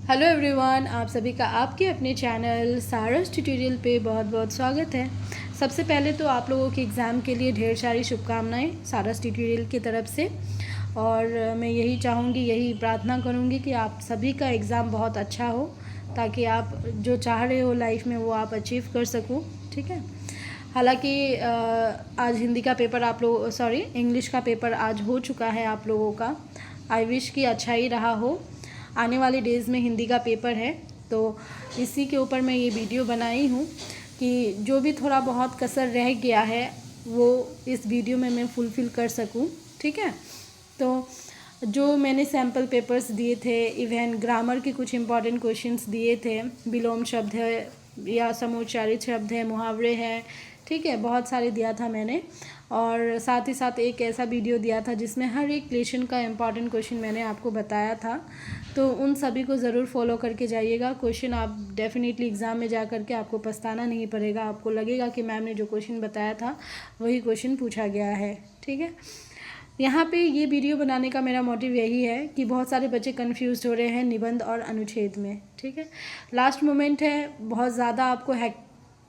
Hello everyone, आप सभी का आपके अपने चैनल सारस ट्यूटोरियल पे बहुत बहुत स्वागत है। सबसे पहले तो आप लोगों के एग्ज़ाम के लिए ढेर सारी शुभकामनाएं सारस ट्यूटोरियल की तरफ से। और मैं यही चाहूँगी, यही प्रार्थना करूँगी कि आप सभी का एग्ज़ाम बहुत अच्छा हो, ताकि आप जो चाह रहे हो लाइफ में वो आप अचीव कर सको। ठीक है। हालांकि आज हिंदी का पेपर इंग्लिश का पेपर आज हो चुका है आप लोगों का। आई विश कि अच्छा ही रहा हो। आने वाले डेज़ में हिंदी का पेपर है, तो इसी के ऊपर मैं ये वीडियो बनाई हूँ कि जो भी थोड़ा बहुत कसर रह गया है वो इस वीडियो में मैं फुलफ़िल कर सकूँ। ठीक है। तो जो मैंने सैम्पल पेपर्स दिए थे, इवन ग्रामर के कुछ इम्पॉर्टेंट क्वेश्चंस दिए थे, विलोम शब्द है या समोच्चारित शब्द है, मुहावरे हैं, ठीक है, बहुत सारे दिया था मैंने। और साथ ही साथ एक ऐसा वीडियो दिया था जिसमें हर एक लेसन का इम्पॉर्टेंट क्वेश्चन मैंने आपको बताया था। तो उन सभी को ज़रूर फॉलो करके जाइएगा। क्वेश्चन आप डेफिनेटली एग्ज़ाम में जा करके आपको पछताना नहीं पड़ेगा। आपको लगेगा कि मैम ने जो क्वेश्चन बताया था वही क्वेश्चन पूछा गया है। ठीक है। यहाँ पे ये वीडियो बनाने का मेरा मोटिव यही है कि बहुत सारे बच्चे कंफ्यूज हो रहे हैं निबंध और अनुच्छेद में। ठीक है। लास्ट मोमेंट है, बहुत ज़्यादा आपको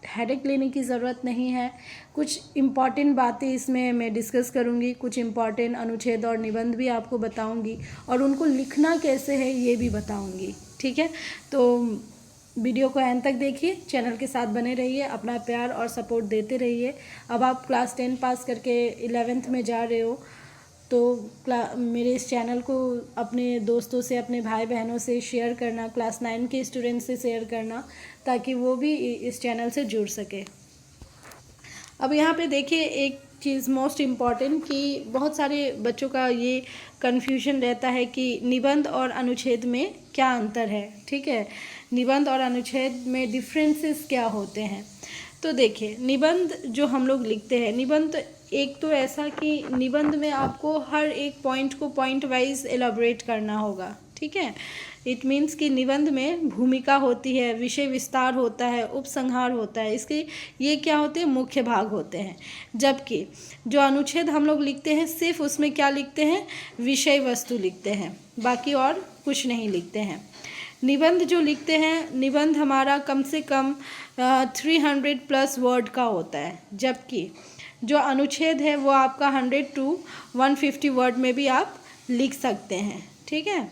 हेडेक लेने की ज़रूरत नहीं है। कुछ इम्पॉर्टेंट बातें इसमें मैं डिस्कस करूँगी, कुछ इम्पॉर्टेंट अनुच्छेद और निबंध भी आपको बताऊँगी, और उनको लिखना कैसे है ये भी बताऊँगी। ठीक है। तो वीडियो को एंड तक देखिए, चैनल के साथ बने रहिए, अपना प्यार और सपोर्ट देते रहिए। अब आप क्लास 10 पास करके 11th में जा रहे हो, तो मेरे इस चैनल को अपने दोस्तों से, अपने भाई बहनों से शेयर करना, क्लास 9 के स्टूडेंट से शेयर करना, ताकि वो भी इस चैनल से जुड़ सके। अब यहाँ पे देखिए एक चीज़ मोस्ट इम्पॉर्टेंट, कि बहुत सारे बच्चों का ये कन्फ्यूजन रहता है कि निबंध और अनुच्छेद में क्या अंतर है। ठीक है। निबंध और अनुच्छेद में डिफरेंसेस क्या होते हैं। तो देखिए, निबंध जो हम लोग लिखते हैं, निबंध एक तो ऐसा कि निबंध में आपको हर एक पॉइंट को पॉइंट वाइज एलाबोरेट करना होगा। ठीक है। इट मीन्स कि निबंध में भूमिका होती है, विषय विस्तार होता है, उपसंहार होता है, इसके ये क्या होते हैं, मुख्य भाग होते हैं। जबकि जो अनुच्छेद हम लोग लिखते हैं, सिर्फ उसमें क्या लिखते हैं, विषय वस्तु लिखते हैं, बाकी और कुछ नहीं लिखते हैं। निबंध जो लिखते हैं, निबंध हमारा कम से कम 300+ वर्ड का होता है, जबकि जो अनुच्छेद है वो आपका 100 to 150 वर्ड में भी आप लिख सकते हैं। ठीक है।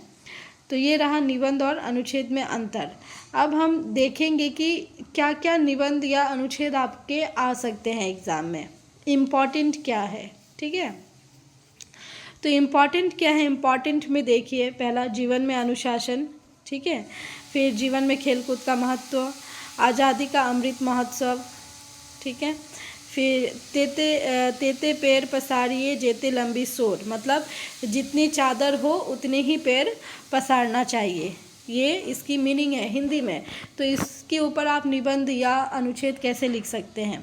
तो ये रहा निबंध और अनुच्छेद में अंतर। अब हम देखेंगे कि क्या क्या निबंध या अनुच्छेद आपके आ सकते हैं एग्ज़ाम में, इम्पॉर्टेंट क्या है। ठीक है। तो इम्पॉर्टेंट क्या है, इम्पॉर्टेंट में देखिए, पहला जीवन में अनुशासन। ठीक है। फिर जीवन में खेलकूद का महत्व, आज़ादी का अमृत महोत्सव। ठीक है। फिर तेते पैर पसारिए जेते लंबी सोर, मतलब जितनी चादर हो उतने ही पैर पसारना चाहिए, ये इसकी मीनिंग है हिंदी में। तो इसके ऊपर आप निबंध या अनुच्छेद कैसे लिख सकते हैं।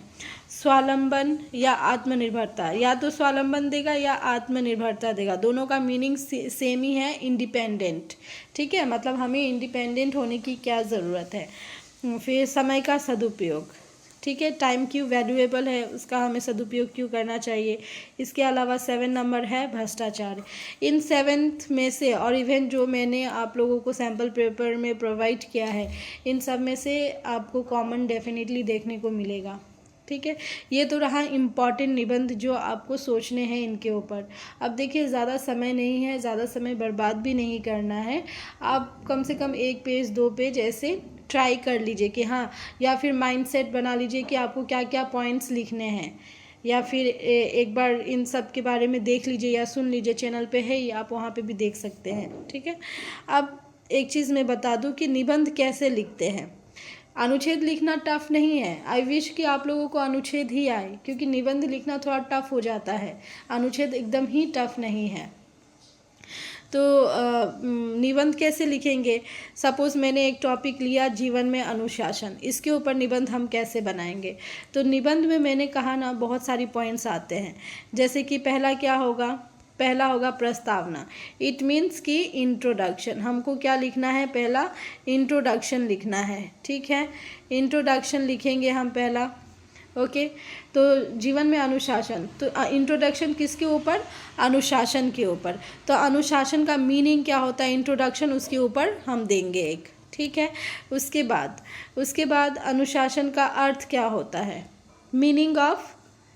स्वावलंबन या आत्मनिर्भरता, या तो स्वावलंबन देगा या आत्मनिर्भरता देगा, दोनों का मीनिंग सेम ही है, इंडिपेंडेंट। ठीक है। मतलब हमें इंडिपेंडेंट होने की क्या ज़रूरत है। फिर समय का सदुपयोग। ठीक है। टाइम क्यों वैल्यूएबल है, उसका हमें सदुपयोग क्यों करना चाहिए। इसके अलावा 7 नंबर है भ्रष्टाचार। इन 7th में से, और इवन जो मैंने आप लोगों को सैम्पल पेपर में प्रोवाइड किया है, इन सब में से आपको कॉमन डेफिनेटली देखने को मिलेगा। ठीक है। ये तो रहा इम्पॉर्टेंट निबंध जो आपको सोचने हैं इनके ऊपर। अब देखिए, ज़्यादा समय नहीं है, ज़्यादा समय बर्बाद भी नहीं करना है। आप कम से कम 1 पेज 2 पेज ऐसे ट्राई कर लीजिए कि हाँ, या फिर माइंडसेट बना लीजिए कि आपको क्या क्या पॉइंट्स लिखने हैं, या फिर एक बार इन सब के बारे में देख लीजिए या सुन लीजिए, चैनल पे है ही, आप वहाँ पे भी देख सकते हैं। ठीक है। अब एक चीज़ मैं बता दूँ कि निबंध कैसे लिखते हैं। अनुच्छेद लिखना टफ नहीं है। आई विश कि आप लोगों को अनुच्छेद ही आए, क्योंकि निबंध लिखना थोड़ा टफ हो जाता है, अनुच्छेद एकदम ही टफ नहीं है। तो निबंध कैसे लिखेंगे। सपोज़ मैंने एक टॉपिक लिया, जीवन में अनुशासन, इसके ऊपर निबंध हम कैसे बनाएंगे। तो निबंध में मैंने कहा ना, बहुत सारी पॉइंट्स आते हैं। जैसे कि पहला क्या होगा, पहला होगा प्रस्तावना। इट मीन्स कि इंट्रोडक्शन, हमको क्या लिखना है, पहला इंट्रोडक्शन लिखना है। ठीक है। इंट्रोडक्शन लिखेंगे हम पहला। ओके, तो जीवन में अनुशासन, तो इंट्रोडक्शन किसके ऊपर, अनुशासन के ऊपर। तो अनुशासन का मीनिंग क्या होता है, इंट्रोडक्शन उसके ऊपर हम देंगे एक, ठीक है। उसके बाद अनुशासन का अर्थ क्या होता है, मीनिंग ऑफ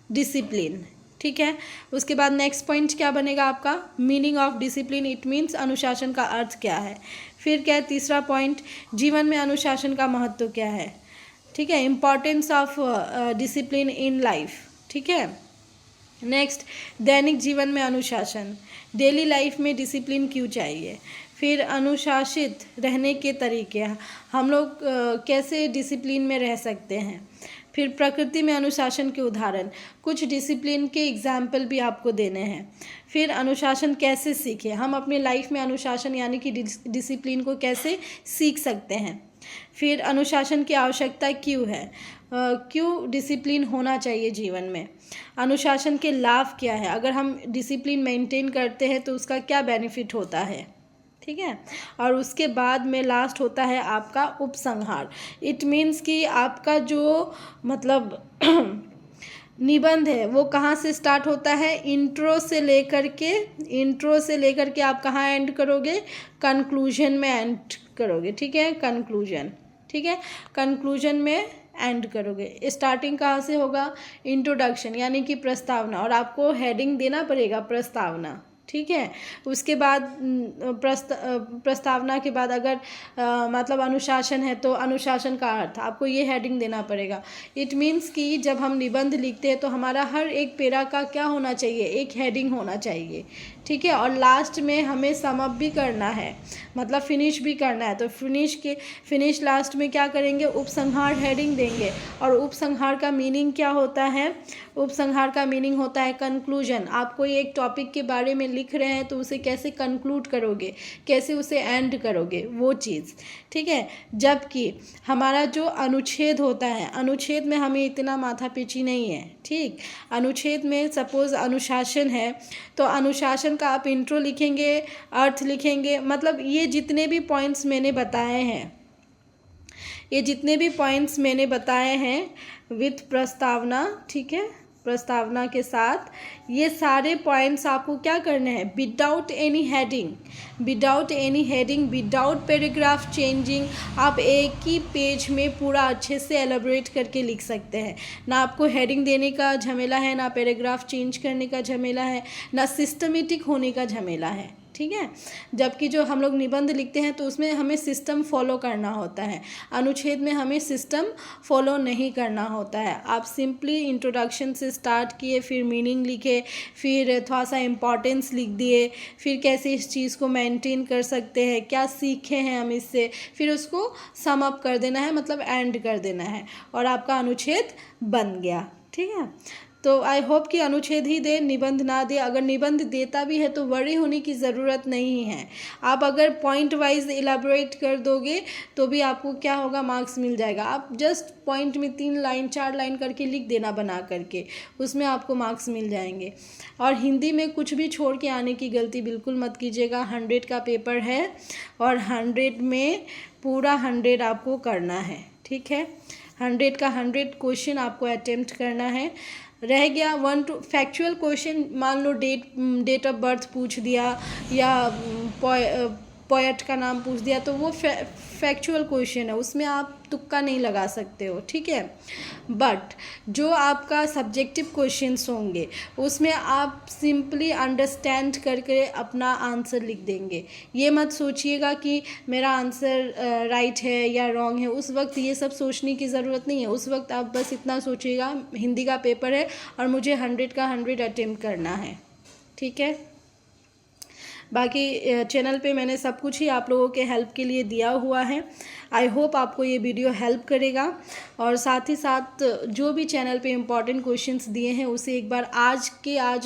डिसिप्लिन, ठीक है। उसके बाद नेक्स्ट पॉइंट क्या बनेगा आपका, meaning of discipline, it means अनुशासन का अर्थ क्या है। फिर क्या है तीसरा पॉइंट, जीवन में अनुशासन का महत्व क्या है, ठीक है, importance of discipline in life, ठीक है। नेक्स्ट, दैनिक जीवन में अनुशासन, डेली लाइफ में डिसिप्लिन क्यों चाहिए। फिर अनुशासित रहने के तरीके, हम लोग कैसे डिसिप्लिन में रह सकते हैं। फिर प्रकृति में अनुशासन के उदाहरण, कुछ डिसिप्लिन के एग्जाम्पल भी आपको देने हैं। फिर अनुशासन कैसे सीखें, हम अपने लाइफ में अनुशासन यानी कि डिसिप्लिन को कैसे सीख सकते हैं। फिर अनुशासन की आवश्यकता क्यों है, क्यों डिसिप्लिन होना चाहिए जीवन में। अनुशासन के लाभ क्या है, अगर हम डिसिप्लिन मेंटेन करते हैं तो उसका क्या बेनिफिट होता है, ठीक है। और उसके बाद में लास्ट होता है आपका उपसंहार, इट मीन्स कि आपका जो मतलब निबंध है वो कहाँ से स्टार्ट होता है, इंट्रो से लेकर के आप कहाँ एंड करोगे, कंक्लूजन में एंड करोगे, ठीक है, कंक्लूजन, ठीक है, कंक्लूजन में एंड करोगे। स्टार्टिंग कहाँ से होगा, इंट्रोडक्शन यानी कि प्रस्तावना, और आपको हेडिंग देना पड़ेगा प्रस्तावना, ठीक है। उसके बाद प्रस्तावना के बाद अगर मतलब अनुशासन है तो अनुशासन का अर्थ, आपको ये हेडिंग देना पड़ेगा। इट मीन्स कि जब हम निबंध लिखते हैं तो हमारा हर एक पेरा का क्या होना चाहिए, एक हेडिंग होना चाहिए, ठीक है। और लास्ट में हमें सम अप भी करना है, मतलब फिनिश भी करना है, तो फिनिश लास्ट में क्या करेंगे, उपसंहार हेडिंग देंगे। और उपसंहार का मीनिंग क्या होता है, उपसंहार का मीनिंग होता है कंक्लूजन। आप कोई एक टॉपिक के बारे में लिख रहे हैं तो उसे कैसे कंक्लूड करोगे, कैसे उसे एंड करोगे, वो चीज़, ठीक है। जबकि हमारा जो अनुच्छेद होता है, अनुच्छेद में हमें इतना माथापीची नहीं है, ठीक। अनुच्छेद में सपोज अनुशासन है तो अनुशासन का आप इंट्रो लिखेंगे, अर्थ लिखेंगे, मतलब ये जितने भी पॉइंट्स मैंने बताए हैं विथ प्रस्तावना, ठीक है, प्रस्तावना के साथ ये सारे पॉइंट्स आपको क्या करने हैं, without any heading, without paragraph changing, आप एक ही पेज में पूरा अच्छे से एलेबोरेट करके लिख सकते हैं। ना आपको हेडिंग देने का झमेला है, ना पैराग्राफ चेंज करने का झमेला है, ना सिस्टमेटिक होने का झमेला है, ठीक है। जबकि जो हम लोग निबंध लिखते हैं तो उसमें हमें सिस्टम फॉलो करना होता है, अनुच्छेद में हमें सिस्टम फॉलो नहीं करना होता है। आप सिंपली इंट्रोडक्शन से स्टार्ट किए, फिर मीनिंग लिखे, फिर थोड़ा सा इम्पॉर्टेंस लिख दिए, फिर कैसे इस चीज़ को मेंटेन कर सकते हैं, क्या सीखे हैं हम इससे, फिर उसको सम अप कर देना है, मतलब एंड कर देना है, और आपका अनुच्छेद बन गया, ठीक है। तो आई होप कि अनुच्छेद ही दे, निबंध ना दे। अगर निबंध देता भी है तो वरी होने की ज़रूरत नहीं है, आप अगर पॉइंट वाइज इलेबोरेट कर दोगे तो भी आपको क्या होगा, मार्क्स मिल जाएगा। आप जस्ट पॉइंट में 3 लाइन 4 लाइन करके लिख देना बना करके, उसमें आपको मार्क्स मिल जाएंगे। और हिंदी में कुछ भी छोड़ के आने की गलती बिल्कुल मत कीजिएगा, 100 का पेपर है और 100 में पूरा 100 आपको करना है, ठीक है। 100 का 100 क्वेश्चन आपको अटेम्प्ट करना है। रह गया 1 to फैक्चुअल क्वेश्चन, मान लो डेट ऑफ बर्थ पूछ दिया या पोएट का नाम पूछ दिया, तो वो फैक्चुअल क्वेश्चन है, उसमें आप तुक्का नहीं लगा सकते हो, ठीक है। बट जो आपका सब्जेक्टिव क्वेश्चंस होंगे उसमें आप सिंपली अंडरस्टैंड करके अपना आंसर लिख देंगे। ये मत सोचिएगा कि मेरा आंसर राइट है या रॉन्ग है, उस वक्त ये सब सोचने की ज़रूरत नहीं है। उस वक्त आप बस इतना सोचिएगा हिंदी का पेपर है और मुझे 100 का 100 अटेम्प्ट करना है, ठीक है। बाकी चैनल पे मैंने सब कुछ ही आप लोगों के हेल्प के लिए दिया हुआ है। आई होप आपको ये वीडियो हेल्प करेगा, और साथ ही साथ जो भी चैनल पे इम्पॉर्टेंट क्वेश्चंस दिए हैं उसे एक बार आज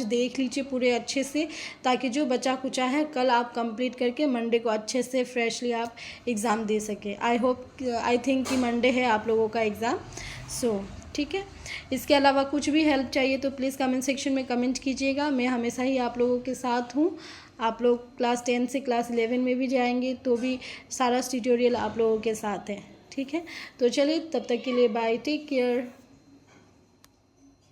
देख लीजिए पूरे अच्छे से, ताकि जो बचा कुचा है कल आप कंप्लीट करके मंडे को अच्छे से फ्रेशली आप एग्ज़ाम दे सकें। आई थिंक कि मंडे है आप लोगों का एग्ज़ाम, सो ठीक है। इसके अलावा कुछ भी हेल्प चाहिए तो प्लीज़ कमेंट सेक्शन में कमेंट कीजिएगा। मैं हमेशा ही आप लोगों के साथ हूँ। आप लोग क्लास 10 से क्लास 11 में भी जाएंगे तो भी सारा ट्यूटोरियल आप लोगों के साथ है, ठीक है। तो चलिए तब तक के लिए बाय, टेक केयर।